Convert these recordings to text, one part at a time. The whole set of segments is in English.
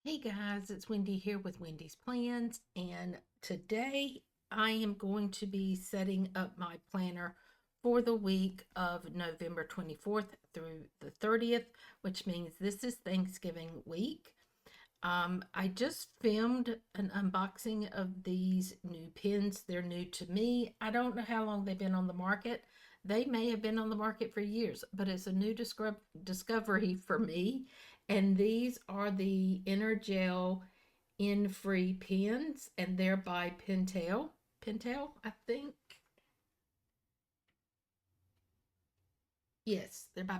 Hey guys, it's Wendy here with Wendy's Plans, and today I am going to be setting up my planner for the week of November 24th through the 30th, which means this is Thanksgiving week. I just filmed an unboxing of these new pins. They're new to me. I don't know how long they've been on the market. They may have been on the market for years, but it's a new discovery for me. And these are the Energel in free pins, and they're by Pentel. Pentel, I think. Yes, they're by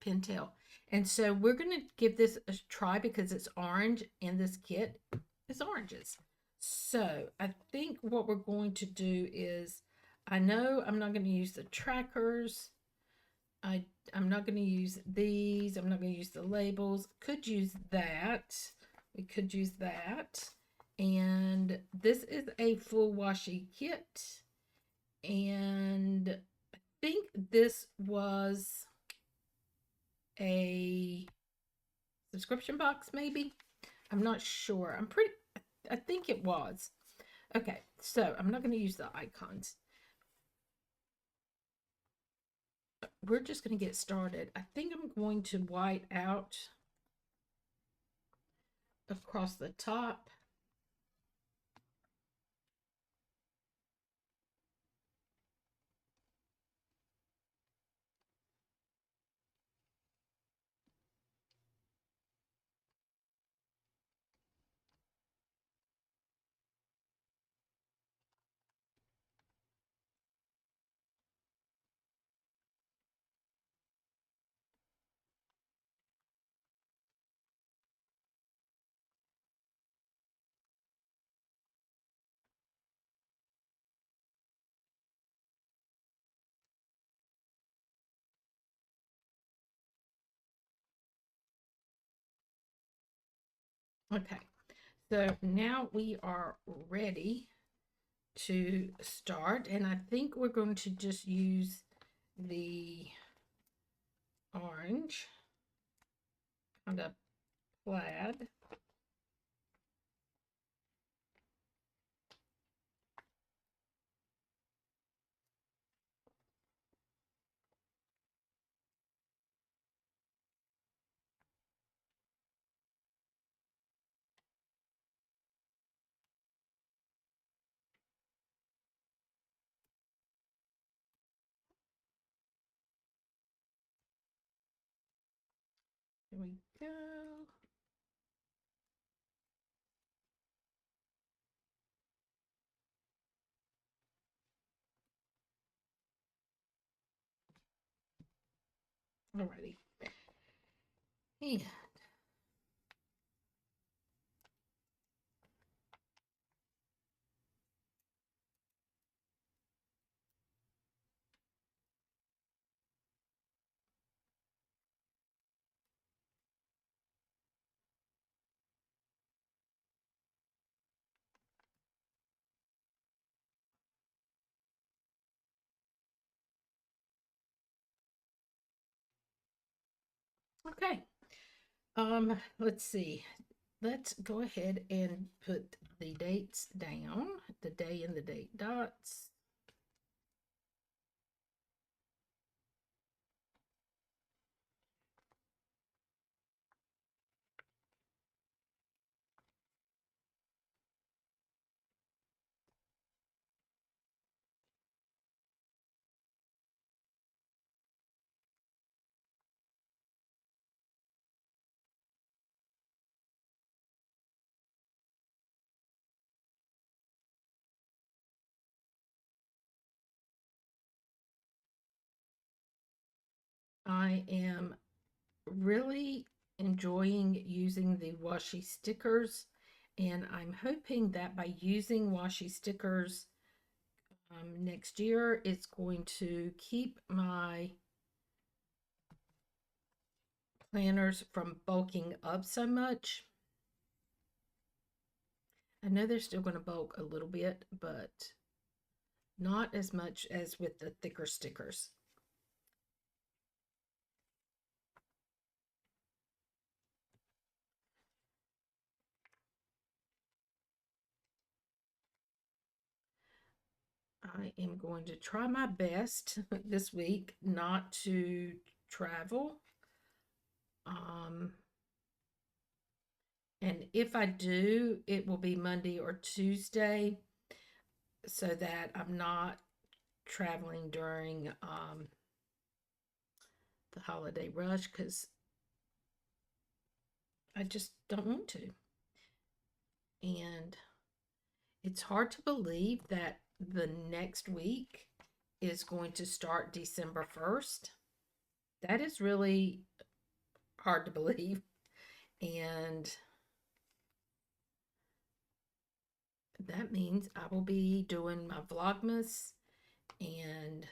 Pentel. And so we're going to give this a try because it's orange and this kit is oranges. So I think what we're going to do is, I know I'm not going to use the trackers. I, I'm not going to use these. I'm not going to use the labels. Could use that. We could use that. And this is a full washi kit. And I think this was a subscription box, maybe. I'm not sure. I think it was. Okay, so I'm not going to use the icons. We're just going to get started. I think I'm going to white out across the top. Okay, so now we are ready to start, and I think we're going to just use the orange kind of plaid. Here we go. Alrighty. Yeah. Okay. Let's see. Let's go ahead and put the dates down, the day and the date dots. I am really enjoying using the washi stickers, and I'm hoping that by using washi stickers next year, it's going to keep my planners from bulking up so much. I know they're still going to bulk a little bit, but not as much as with the thicker stickers. I am going to try my best this week not to travel. Um, and if I do, it will be Monday or Tuesday so that I'm not traveling during the holiday rush because I just don't want to. And it's hard to believe that the next week is going to start December 1st. That is really hard to believe. And that means I will be doing my Vlogmas, and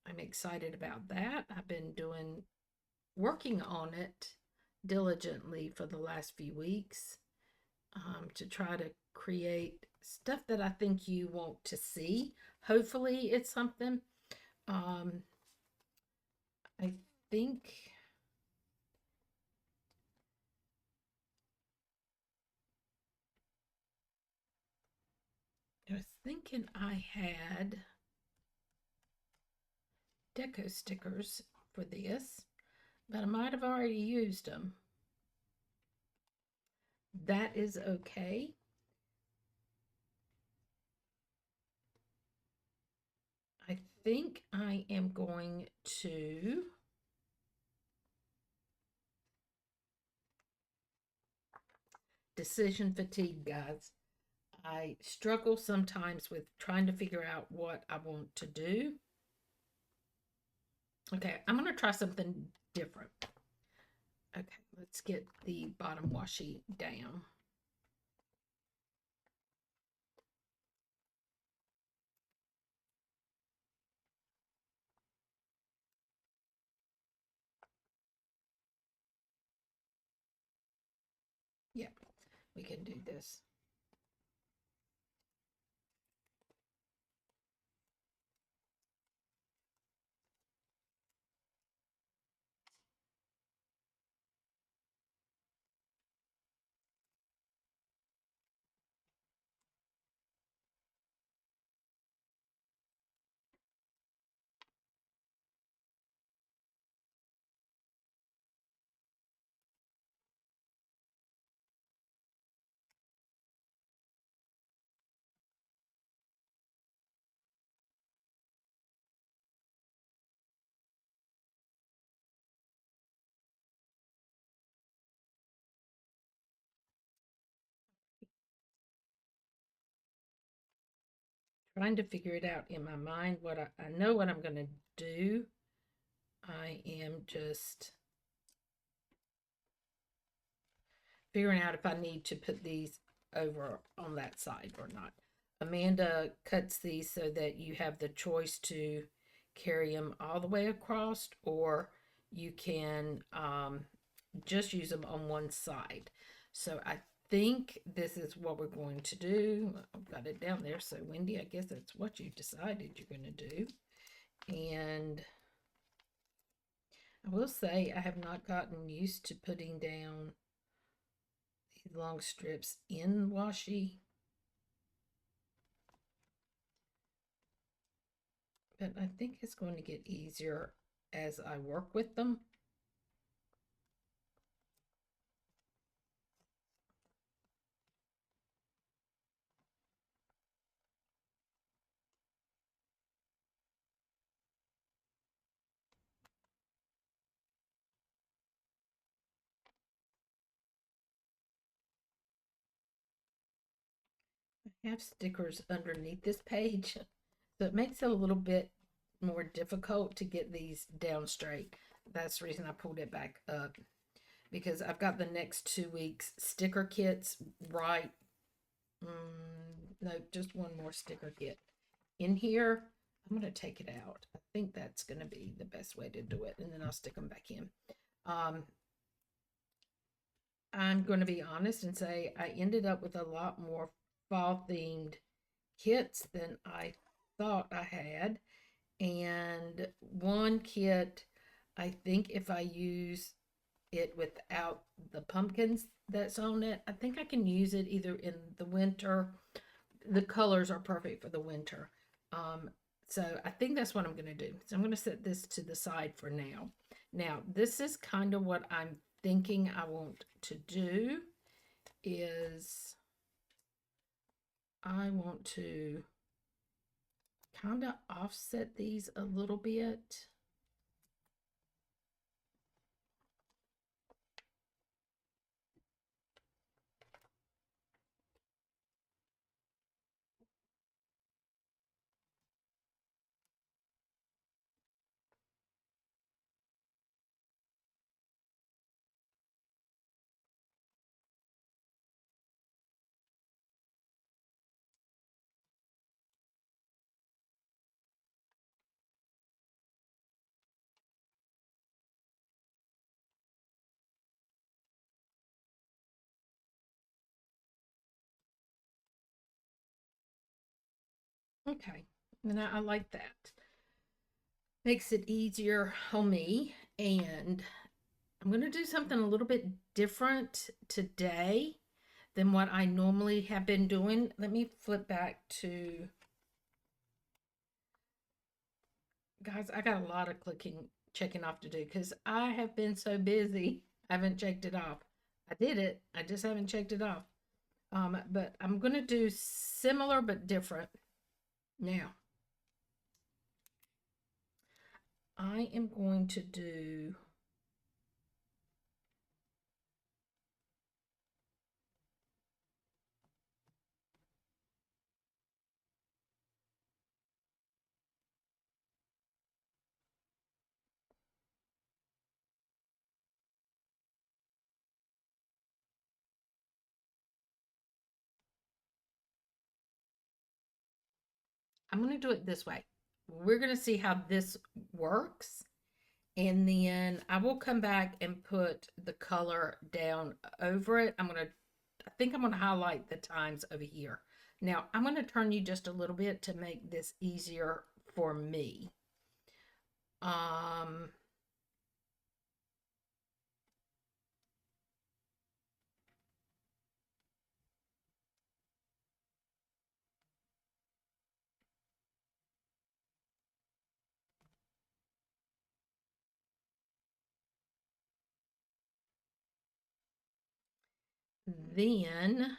I'm excited about that. I've been working on it diligently for the last few weeks to try to create stuff that I think you want to see. Hopefully, it's something. Um, I think I was thinking I had deco stickers for this, but I might have already used them. That is okay. I think I am going to decision fatigue, guys. I struggle sometimes with trying to figure out what I want to do. Okay, I'm going to try something different. Okay, let's get the bottom washi down. Yeah, we can do this. Trying to figure it out in my mind. What I know what I'm going to do. I am just figuring out if I need to put these over on that side or not. Amanda cuts these so that you have the choice to carry them all the way across, or you can just use them on one side. So I think this is what we're going to do. I've got it down there. So Wendy, I guess that's what you decided you're going to do. And I will say I have not gotten used to putting down these long strips in washi. But I think it's going to get easier as I work with them. I have stickers underneath this page, so it makes it a little bit more difficult to get these down straight. That's the reason I pulled it back up, because I've got the next 2 weeks sticker kits right. No, just one more sticker kit in here. I'm going to take it out. I think that's going to be the best way to do it, and then I'll stick them back in. I'm going to be honest and say I ended up with a lot more fall themed kits than I thought I had. And one kit, I think if I use it without the pumpkins that's on it, I think I can use it either in the winter the colors are perfect for the winter. So I think that's what I'm going to do. So I'm going to set this to the side for now. Now, this is kind of what I'm thinking I want to do is I want to kind of offset these a little bit. Okay, and I like that. Makes it easier on me. And I'm going to do something a little bit different today than what I normally have been doing. Let me flip back to, guys, I got a lot of checking off to do because I have been so busy. I haven't checked it off. I did it. I just haven't checked it off. But I'm going to do similar but different. Now, I am going to do I'm going to do it this way. We're going to see how this works. And then I will come back and put the color down over it. I think I'm going to highlight the times over here. Now, I'm going to turn you just a little bit to make this easier for me. Um, then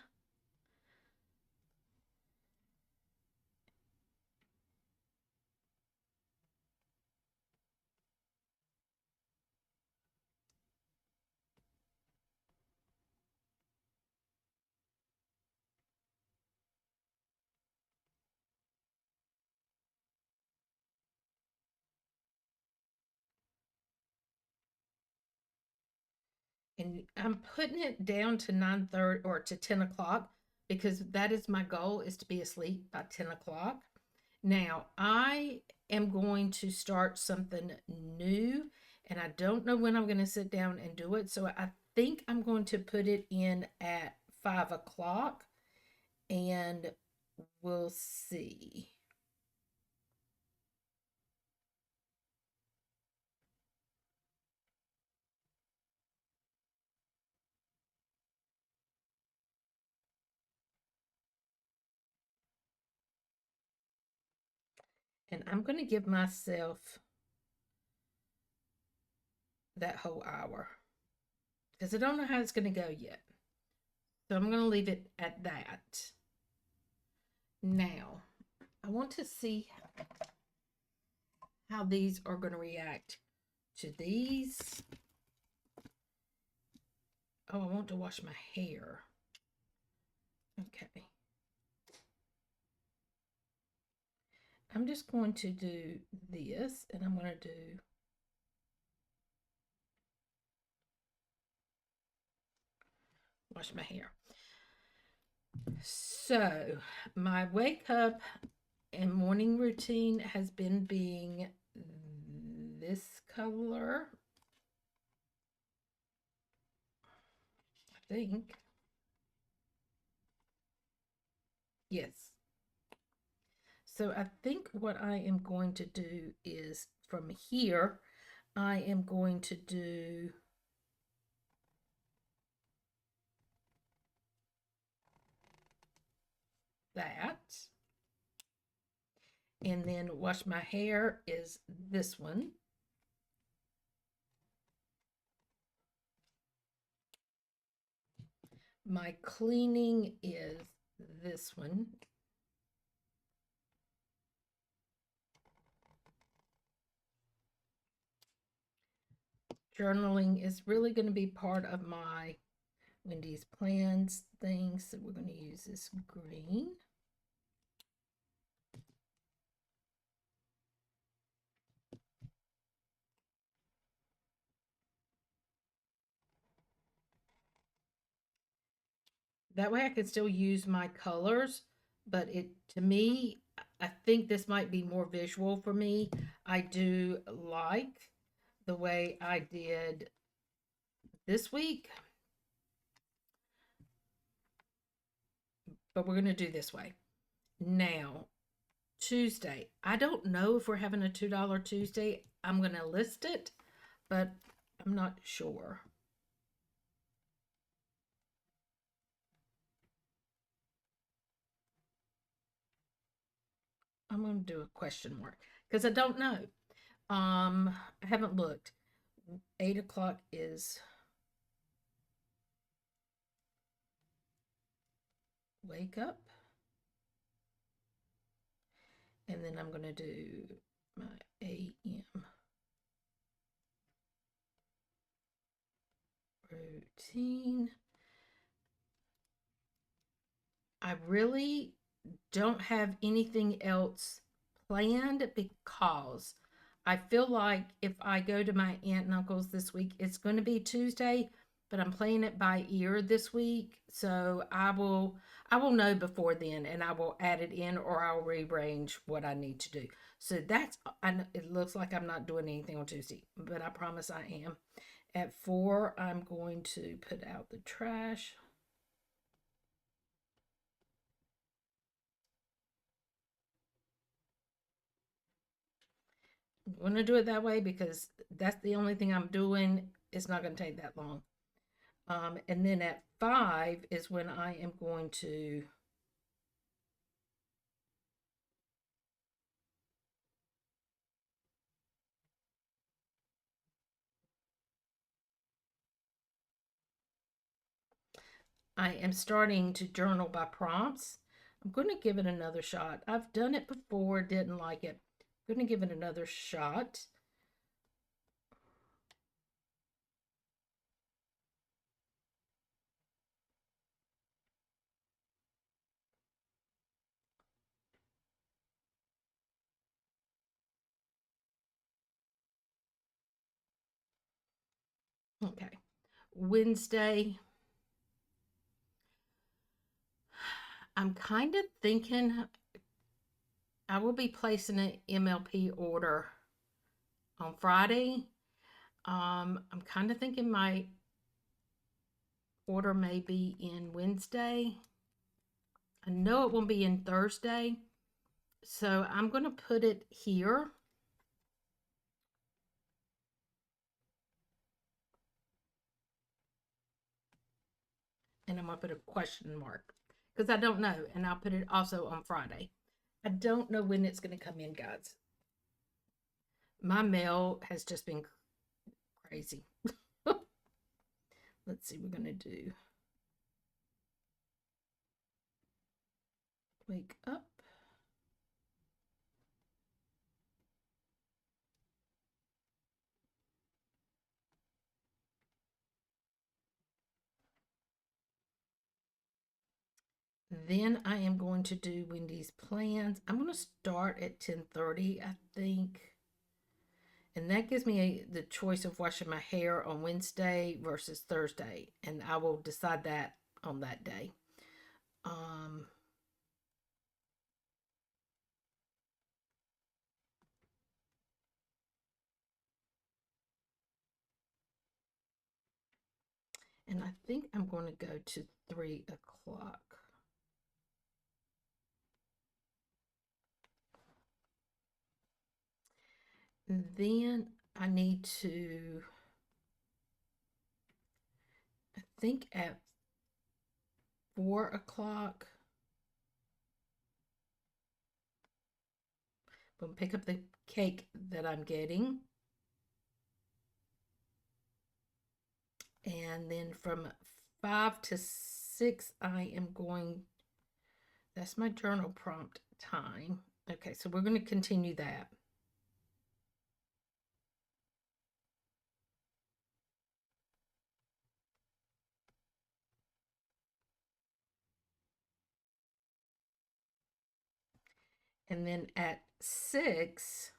and I'm putting it down to 9:30 or to 10 o'clock because that is my goal is to be asleep by 10 o'clock. Now, I am going to start something new and I don't know when I'm going to sit down and do it. So I think I'm going to put it in at 5 o'clock and we'll see. And I'm going to give myself that whole hour because I don't know how it's going to go yet. So I'm going to leave it at that. Now, I want to see how these are going to react to these. Oh, I want to wash my hair. Okay. I'm just going to do this and I'm going to do wash my hair. So, my wake up and morning routine has been being this color. I think. Yes. So I think what I am going to do is from here, I am going to do that. And then wash my hair is this one. My cleaning is this one. Journaling is really going to be part of my Wendy's plans thing, so we're going to use this green. That way I can still use my colors, but to me, I think this might be more visual for me. I do like the way I did this week, but we're going to do this way. Now, Tuesday. I don't know if we're having a $2 Tuesday. I'm going to list it, but I'm not sure. I'm going to do a question mark because I don't know. I haven't looked. 8 o'clock is wake up. And then I'm going to do my AM routine. I really don't have anything else planned because I feel like if I go to my aunt and uncle's this week, it's going to be Tuesday, but I'm playing it by ear this week. So I will know before then, and I will add it in, or I'll rearrange what I need to do. So it looks like I'm not doing anything on Tuesday, but I promise I am. At 4, I'm going to put out the trash. I'm going to do it that way because that's the only thing I'm doing. It's not going to take that long. And then at 5 is when I am going to I am starting to journal by prompts. I'm going to give it another shot. I've done it before, didn't like it. I'm going to give it another shot. Okay. Wednesday, I'm kind of thinking I will be placing an MLP order on Friday. I'm kind of thinking my order may be in Wednesday. I know it won't be in Thursday. So I'm going to put it here. And I'm going to put a question mark because I don't know. And I'll put it also on Friday. I don't know when it's going to come in, guys. My mail has just been crazy. Let's see, we're going to do wake up. Then I am going to do Wendy's plans. I'm going to start at 10:30, I think. And that gives me the choice of washing my hair on Wednesday versus Thursday. And I will decide that on that day. Um, and I think I'm going to go to 3 o'clock. And then I need to, I think at 4 o'clock, going to pick up the cake that I'm getting. And then from 5 to 6, I am going, that's my journal prompt time. Okay, so we're going to continue that. And then at 6,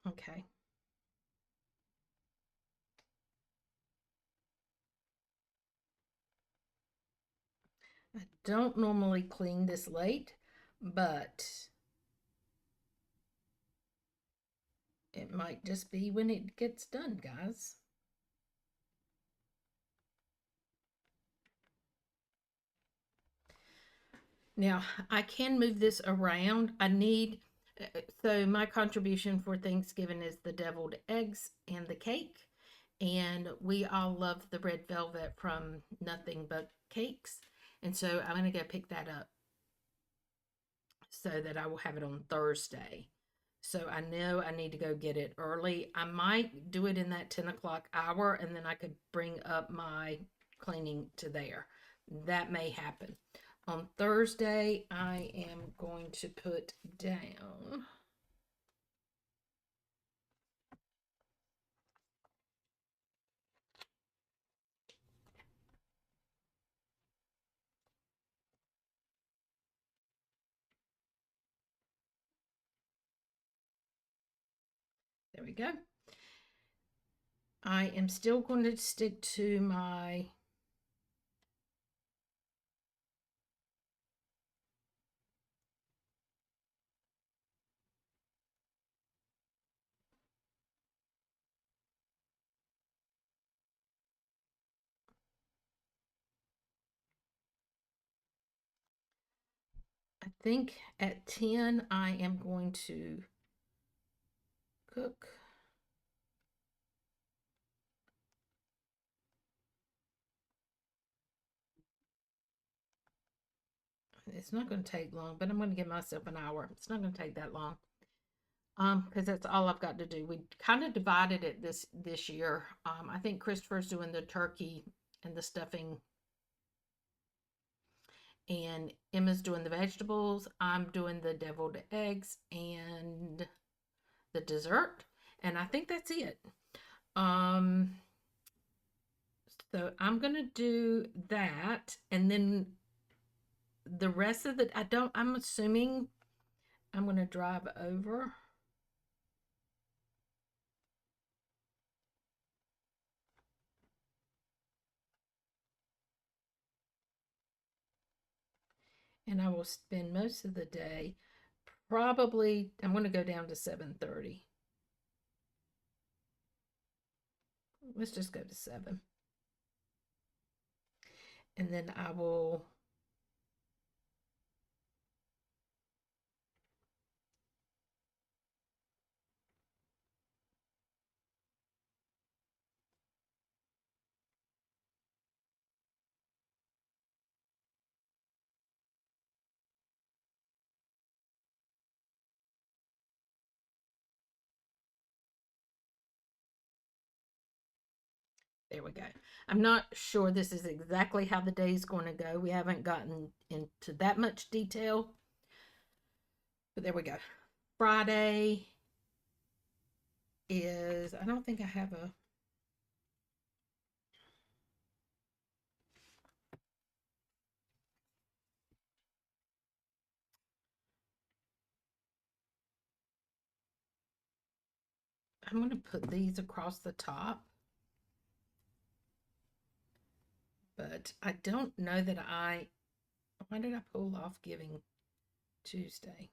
okay. I don't normally clean this late, but it might just be when it gets done, guys. Now, I can move this around. So my contribution for Thanksgiving is the deviled eggs and the cake. And we all love the red velvet from Nothing But Cakes. And so I'm going to go pick that up so that I will have it on Thursday. So I know I need to go get it early. I might do it in that 10 o'clock hour, and then I could bring up my cleaning to there. That may happen. On Thursday, I am going to put down, there we go. I am still going to stick to my I think at 10 I am going to cook. It's not going to take long, but I'm going to give myself an hour. It's not going to take that long. Because that's all I've got to do. We kind of divided it this year. I think Christopher's doing the turkey and the stuffing, and Emma's doing the vegetables. I'm doing the deviled eggs and the dessert, and I think that's it. Um, so I'm gonna do that, and then the rest of the I'm assuming I'm gonna drive over. And I will spend most of the day. Probably I'm going to go down to 7:30. Let's just go to 7. And then I will there we go. I'm not sure this is exactly how the day is going to go. We haven't gotten into that much detail. But there we go. Friday is, I don't think I have a, I'm going to put these across the top. But I don't know that why did I pull off Giving Tuesday?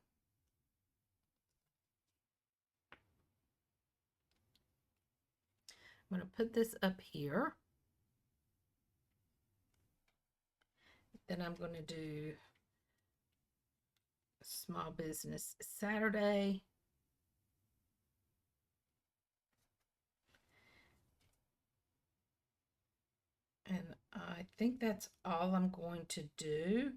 I'm going to put this up here. Then I'm going to do Small Business Saturday. And I think that's all I'm going to do.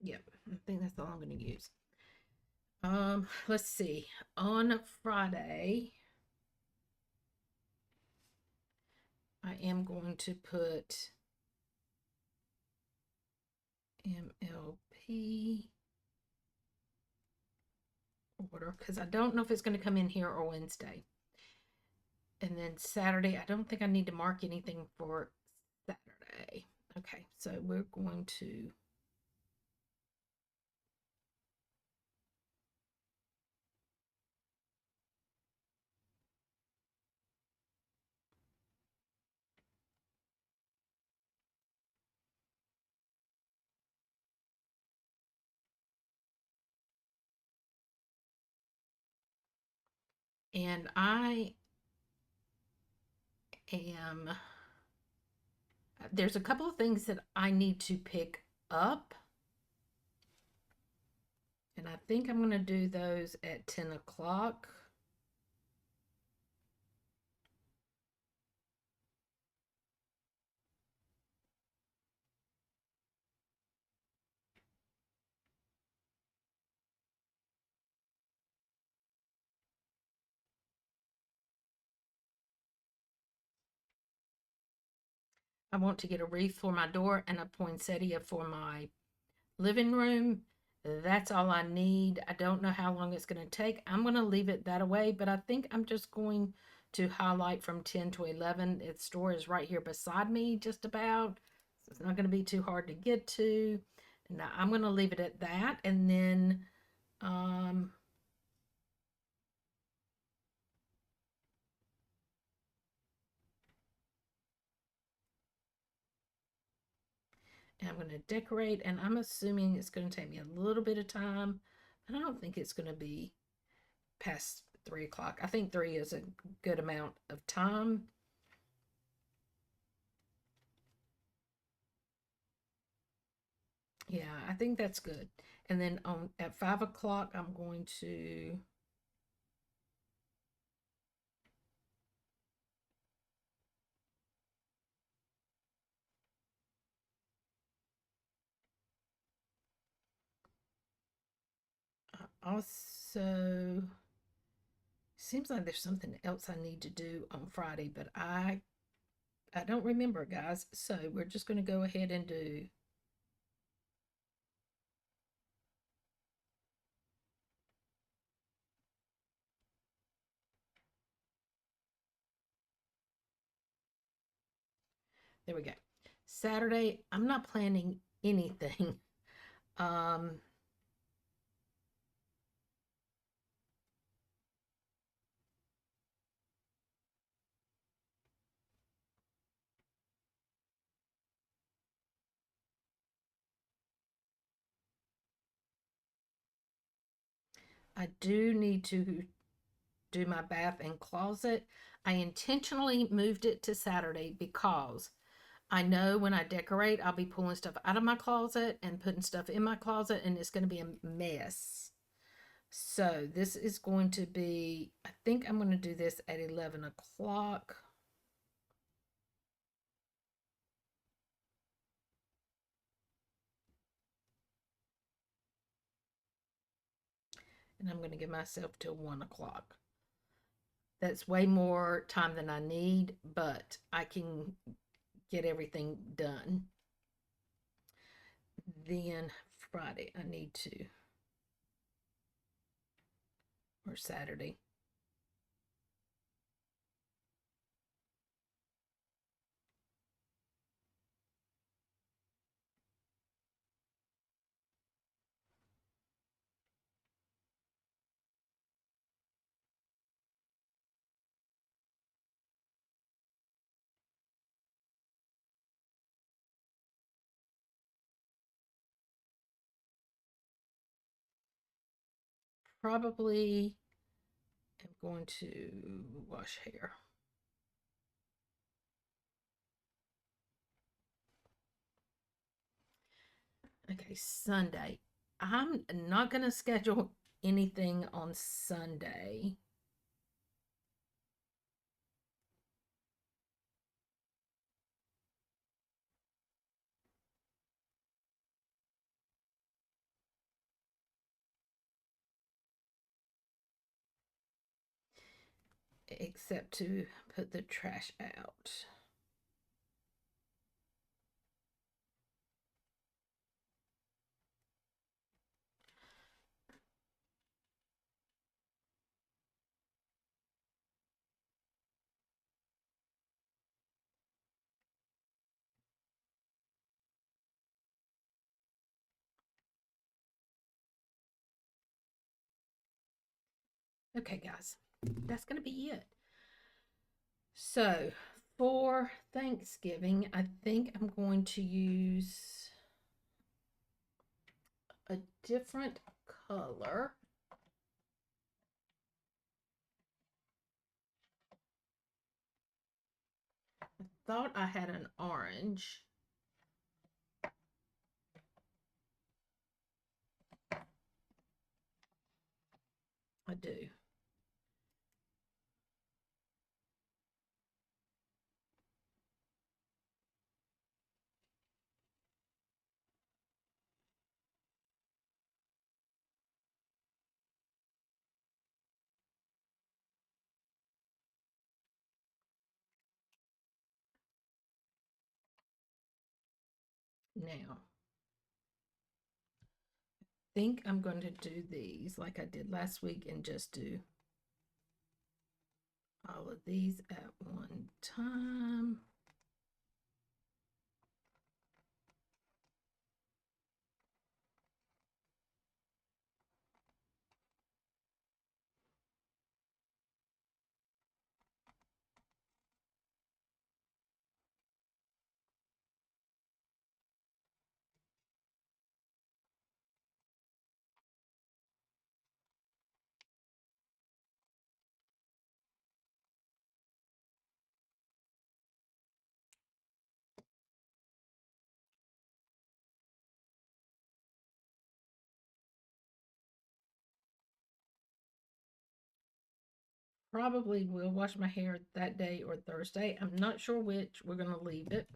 Yep, I think that's all I'm going to use. Let's see. On Friday, I am going to put MLP order because I don't know if it's going to come in here or Wednesday. And then Saturday, I don't think I need to mark anything for Saturday. Okay, so we're going to and I am there's a couple of things that I need to pick up. And I think I'm going to do those at 10 o'clock. I want to get a wreath for my door and a poinsettia for my living room. That's all I need. I don't know how long it's going to take. I'm going to leave it that way, but I think I'm just going to highlight from 10 to 11. Its store is right here beside me, just about. So it's not going to be too hard to get to. Now I'm going to leave it at that, and then um, and I'm going to decorate, and I'm assuming it's going to take me a little bit of time, but I don't think it's going to be past 3 o'clock. I think 3 is a good amount of time. Yeah, I think that's good. And then on at 5 o'clock, I'm going to also seems like there's something else I need to do on Friday, but I don't remember, guys. So we're just going to go ahead and do there we go. Saturday, I'm not planning anything. Um, I do need to do my bath and closet. I intentionally moved it to Saturday because I know when I decorate, I'll be pulling stuff out of my closet and putting stuff in my closet, and it's going to be a mess. So this is going to be, I think I'm going to do this at 11 o'clock. And I'm going to give myself till 1 o'clock. That's way more time than I need, but I can get everything done. Then Friday, I need to, or Saturday. probably am going to wash hair. Okay, Sunday. I'm not going to schedule anything on Sunday. Except to put the trash out. Okay, guys, that's going to be it. So, for Thanksgiving, I think I'm going to use a different color. I thought I had an orange. I do. Now, I think I'm going to do these like I did last week and just do all of these at one time. Probably will wash my hair that day or Thursday. I'm not sure which. We're going to leave it.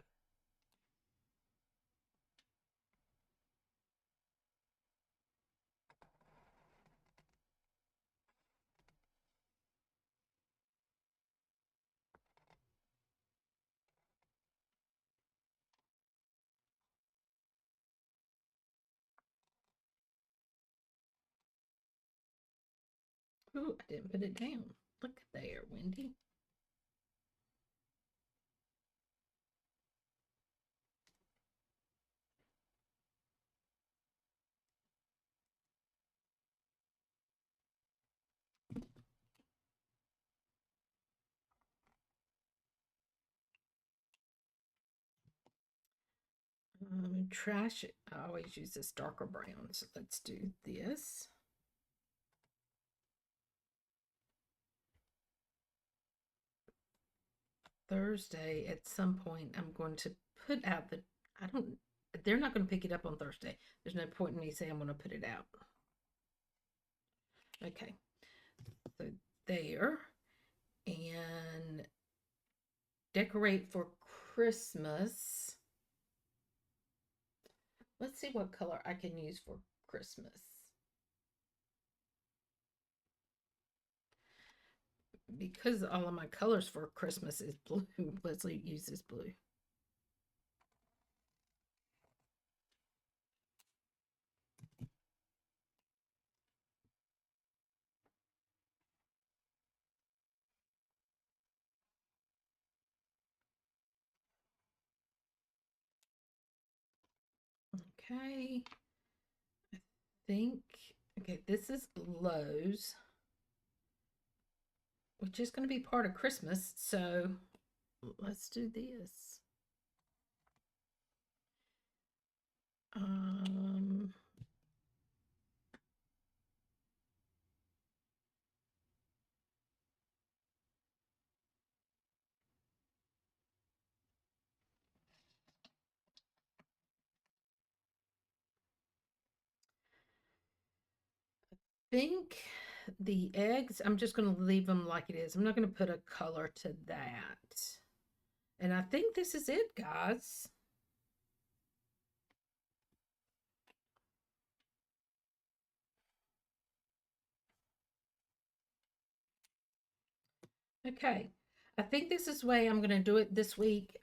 Ooh, I didn't put it down. Look there, Wendy. Trash, I always use this darker brown, so let's do this. Thursday, at some point, I'm going to put out the, I don't, they're not going to pick it up on Thursday. There's no point in me saying I'm going to put it out. Okay, so there, and decorate for Christmas. Let's see what color I can use for Christmas. Because all of my colors for Christmas is blue, let's use this blue. Okay. I think, okay, this is Lowe's, which is going to be part of Christmas. So let's do this. Um, think the eggs, I'm just going to leave them like it is. I'm not going to put a color to that. And I think this is it, guys. Okay. I think this is the way I'm going to do it this week.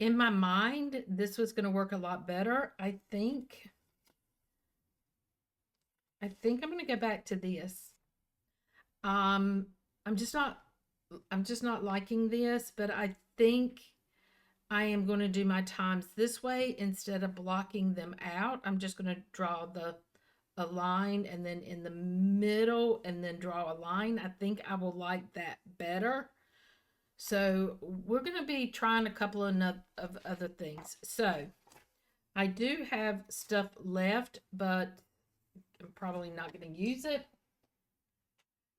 In my mind, this was going to work a lot better. I think I'm going to go back to this. Um, I'm just not I'm just not liking this, but I think I am going to do my times this way instead of blocking them out. I'm just going to draw a line and then in the middle and then draw a line. I think I will like that better. So we're going to be trying a couple of other things. So I do have stuff left, but I'm probably not going to use it.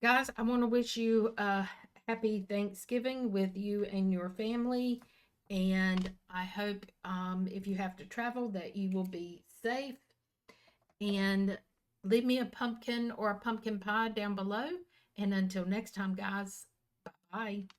Guys, I want to wish you a happy Thanksgiving with you and your family. And I hope if you have to travel that you will be safe. And leave me a pumpkin or a pumpkin pie down below. And until next time, guys, bye bye.